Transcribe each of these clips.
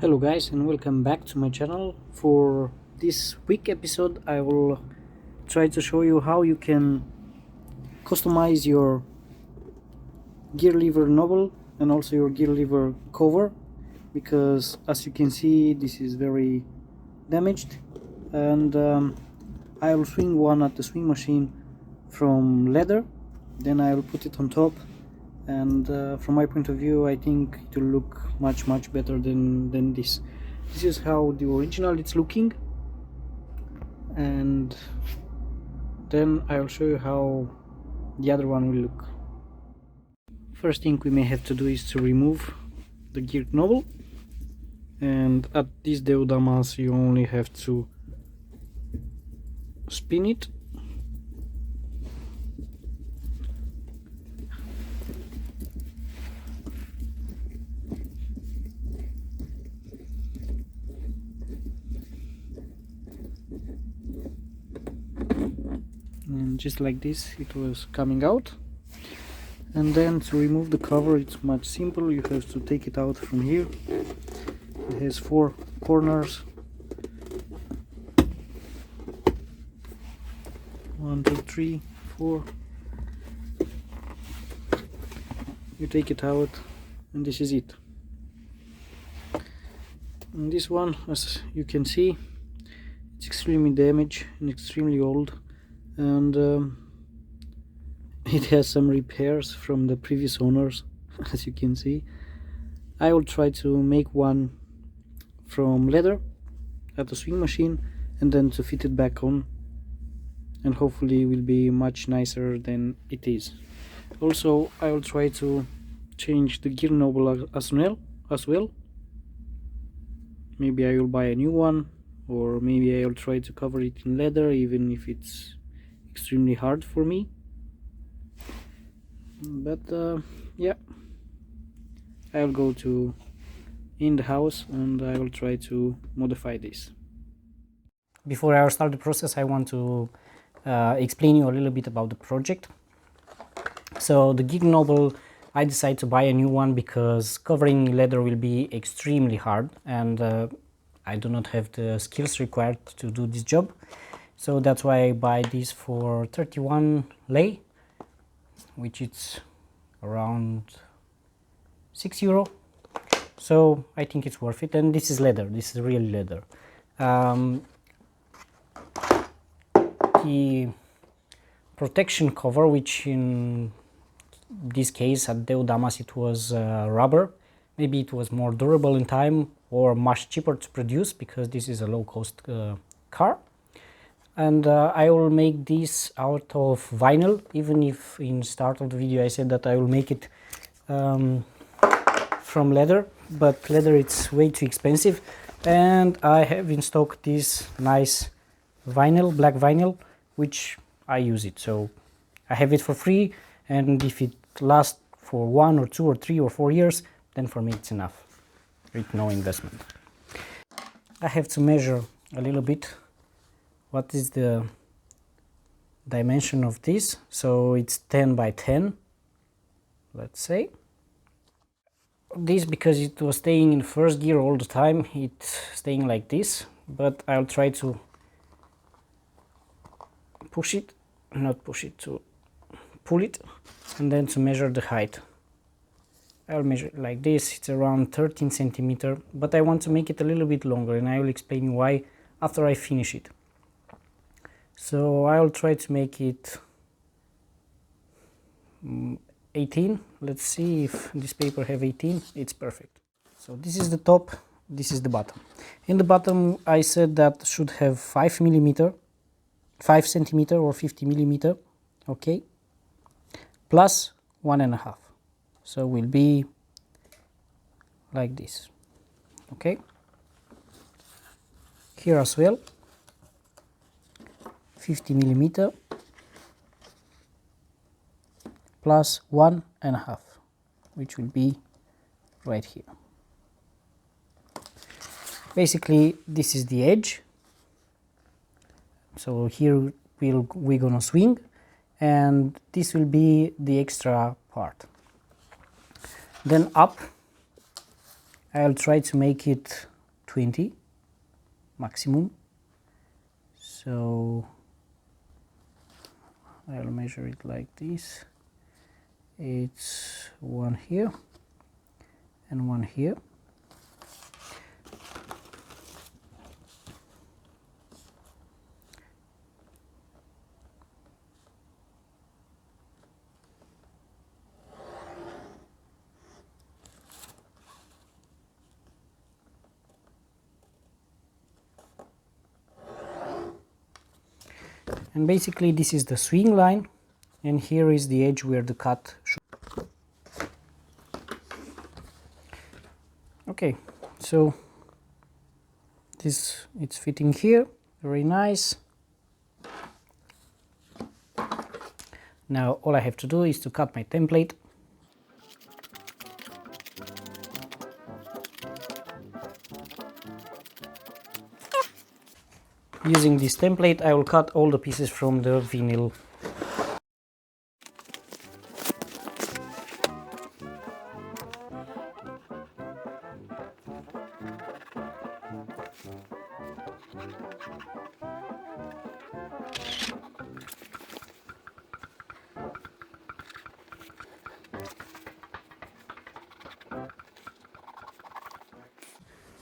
Hello guys, and welcome back to my channel. For this week episode I will try to show you how you can customize your gear lever knob and also your gear lever cover, because as you can see this is very damaged, and I will swing one at the swing machine from leather, then I will put it on top, and from my point of view I think it will look much better than this. This is how the original it's looking, and then I will show you how the other one will look. First thing we may have to do is to remove the gear knob, and at this Daewoo Damas you only have to spin it and just like this it was coming out. And then to remove the cover it's much simple. You have to take it out from here. It has 4 corners, 1 2 3 4. You take it out and this is it. And this one, as you can see, it's extremely damaged and extremely old, and it has some repairs from the previous owners, as you can see. I will try to make one from leather at the swing machine and then to fit it back on, and hopefully it will be much nicer than it is. Also I will try to change the gear knob as well. Maybe I will buy a new one, or maybe I will try to cover it in leather, even if it's extremely hard for me. But yeah, I'll go to in the house and I will try to modify this. Before I start the process, I want to explain you a little bit about the project. So the gear knob, I decided to buy a new one because covering leather will be extremely hard, and I do not have the skills required to do this job. So that's why I buy this for 31 lei, which is around €6. So I think it's worth it, and this is leather. This is real leather. The protection cover, which in this case at Daewoo Damas it was rubber. Maybe it was more durable in time or much cheaper to produce because this is a low-cost car. And I will make this out of vinyl, even if in start of the video I said that I will make it from leather, but leather it's way too expensive, and I have in stock this nice vinyl, black vinyl, which I use it, so I have it for free, and if it lasts for 1 or 2 or 3 or 4 years, then for me it's enough with no investment. I have to measure a little bit what is the dimension of this. So it's 10 by 10, let's say. This, because it was staying in first gear all the time, it's staying like this, but I'll try to push it, not push it, to pull it, and then to measure the height. I'll measure it like this. It's around 13 centimeter, but I want to make it a little bit longer, and I will explain you why after I finish it. So I'll try to make it 18. Let's see if this paper have 18. It's perfect. So this is the top, this is the bottom. In the bottom I said that should have 5 centimeter or 50 millimeter, okay, plus 1.5. So will be like this, okay. Here as well, 50 millimeter plus 1.5, which will be right here. Basically this is the edge, so here we're gonna swing, and this will be the extra part. Then up I'll try to make it 20 maximum. So I'll measure it like this. It's one here and one here. And basically this is the swing line, and here is the edge where the cut should. Okay, so it's fitting here, very nice. Now all I have to do is to cut my template. Using this template I will cut all the pieces from the vinyl.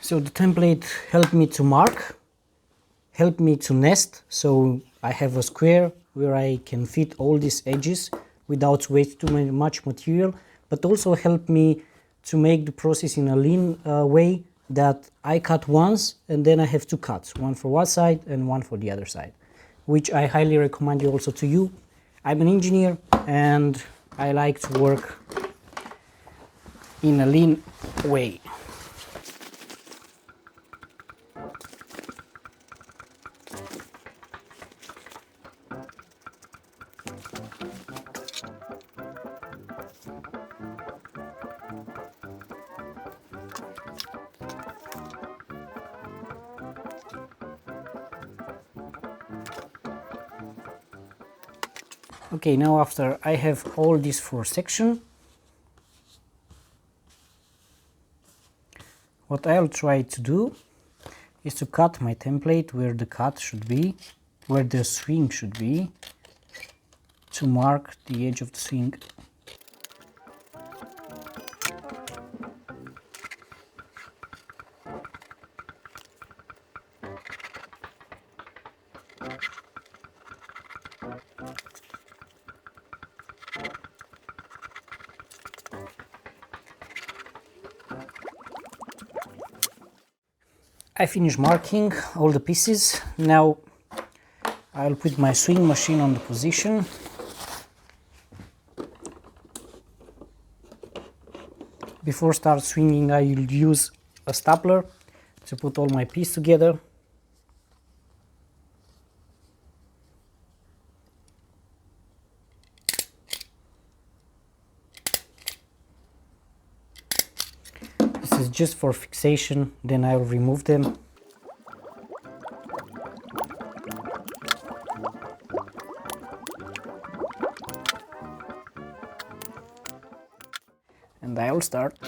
So the template helped me to mark, helped me to nest, so I have a square where I can fit all these edges without wasting too much material, but also helped me to make the process in a lean way, that I cut once and then I have two cuts, one for one side and one for the other side, which I highly recommend also to you. I'm an engineer and I like to work in a lean way. Okay, now after I have all these four sections, what I'll try to do is to cut my template where the cut should be, where the swing should be, to mark the edge of the swing. I finished marking all the pieces. Now I'll put my swing machine on the position. Before start swinging, I will use a stapler to put all my pieces together. This is just for fixation, then I will remove them. And I will start.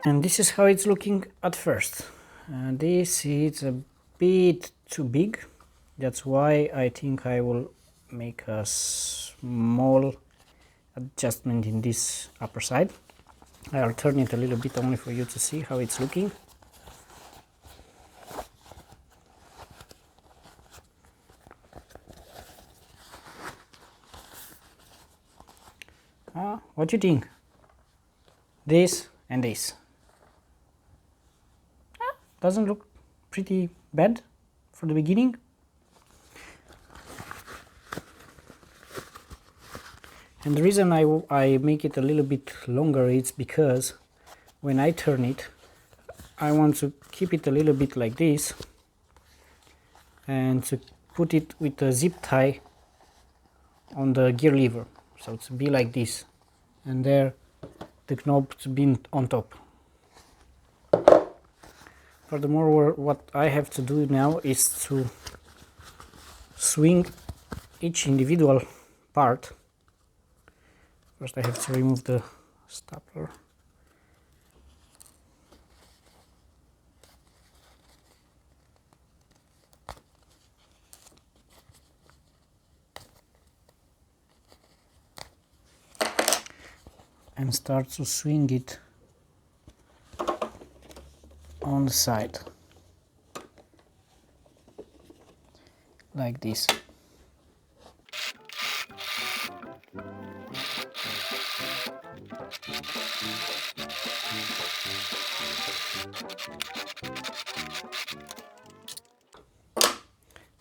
And this is how it's looking at first. This is a bit too big. That's why I think I will make a small adjustment in this upper side. I'll turn it a little bit only for you to see how it's looking. What do you think? This and this. Doesn't look pretty bad for the beginning. And the reason I make it a little bit longer is because when I turn it, I want to keep it a little bit like this and to put it with a zip tie on the gear lever, so to be like this, and there the knob to be on top. Furthermore, what I have to do now is to swing each individual part. First I have to remove the stapler. And start to swing it on the side like this.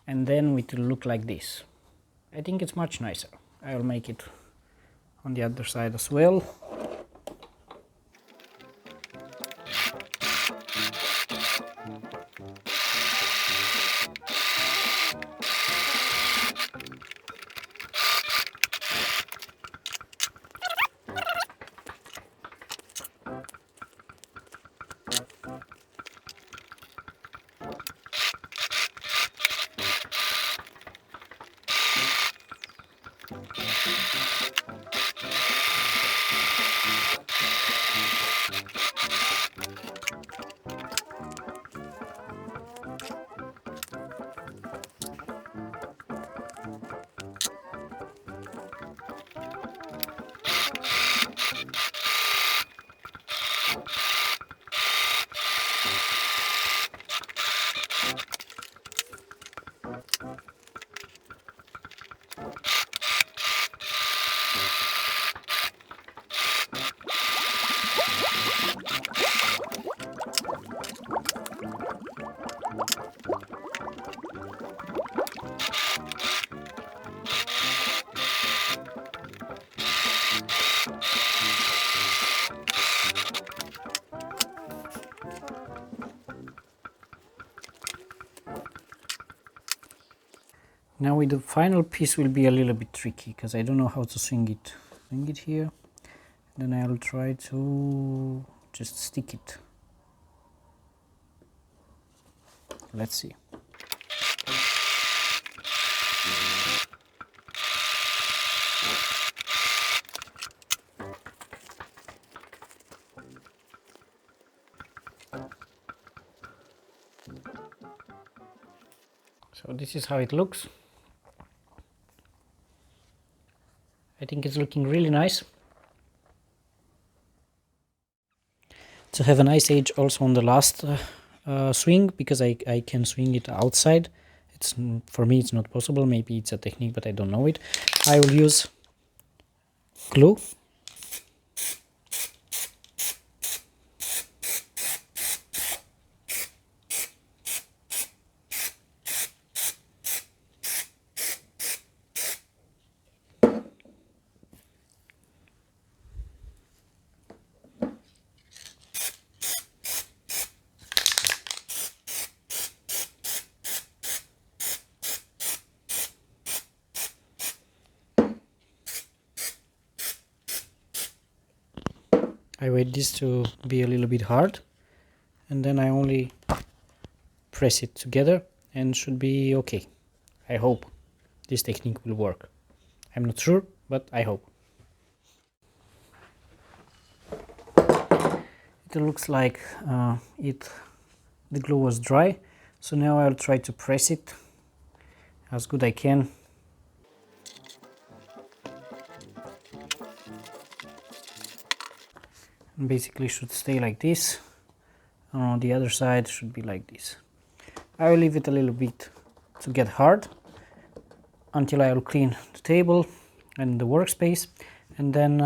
And then it will look like this. I think it's much nicer. I'll make it on the other side as well. Now with the final piece will be a little bit tricky because I don't know how to swing it. Swing it here, then I'll try to just stick it. Let's see. So this is how it looks. I think it's looking really nice. To have a nice edge also on the last swing, because I can swing it outside. It's, for me it's not possible, maybe it's a technique but I don't know it. I will use glue. I wait this to be a little bit hard and then I only press it together and should be okay. I hope this technique will work. I'm not sure, but I hope. It looks like the glue was dry, so now I'll try to press it as good I can. And basically should stay like this. On the other side should be like this. I will leave it a little bit to get hard until I will clean the table and the workspace, and then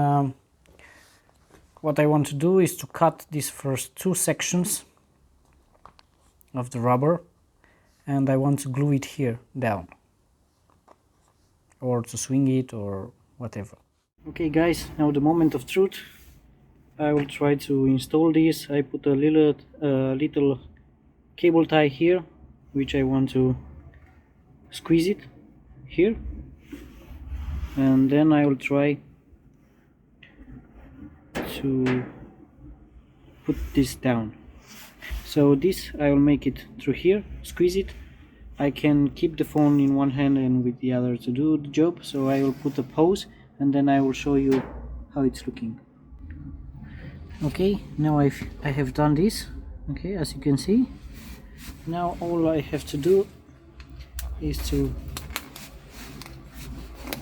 what I want to do is to cut these first two sections of the rubber, and I want to glue it here down, or to swing it or whatever. Okay guys, now the moment of truth. I will try to install this. I put a little cable tie here, which I want to squeeze it here, and then I will try to put this down. So this I will make it through here, squeeze it. I can keep the phone in one hand and with the other to do the job, so I will put a pause and then I will show you how it's looking. Okay, now I have done this. Okay, as you can see, now all I have to do is to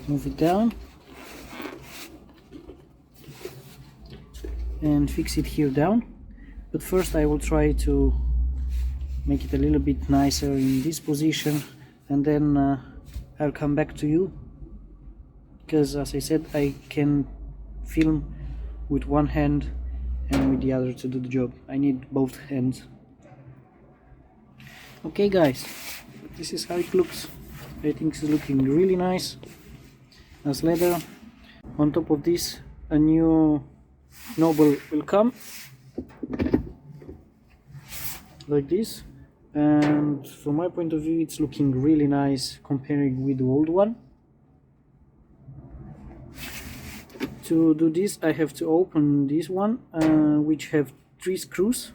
move it down and fix it here down. But first I will try to make it a little bit nicer in this position, and then I'll come back to you, because as I said, I can film with one hand and with the other to do the job. I need both hands. Okay guys, this is how it looks. I think it's looking really nice as leather. On top of this, a new knob will come like this, and from my point of view it's looking really nice comparing with the old one. To do this I have to open this one, which have 3 screws.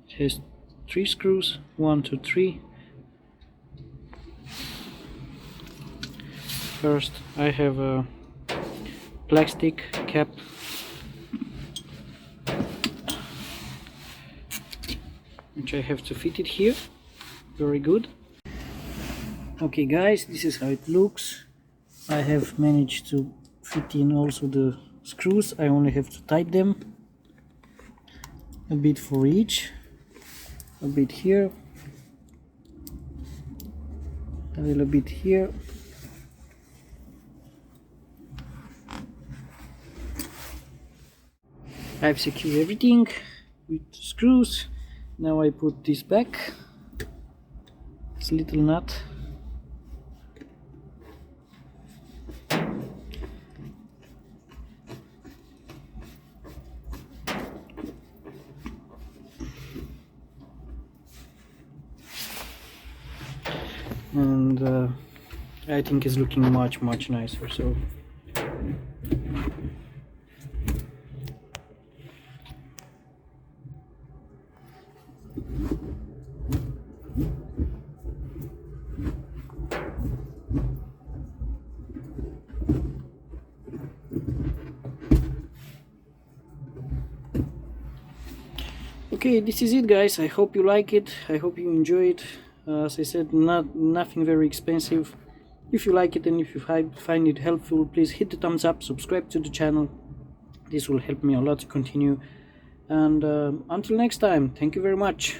It has 3 screws, 1, 2, 3. First I have a plastic cap which I have to fit it here. Very good. Okay guys, this is how it looks. I have managed to fit in also the screws. I only have to tighten them a bit for each, a bit here, a little bit here. I've secured everything with screws. Now I put this back, this little nut. And I think it's looking much nicer. So okay, this is it guys. I hope you like it. I hope you enjoy it. As I said, nothing very expensive. If you like it and if you find it helpful, please hit the thumbs up, subscribe to the channel. This will help me a lot to continue. And until next time, thank you very much.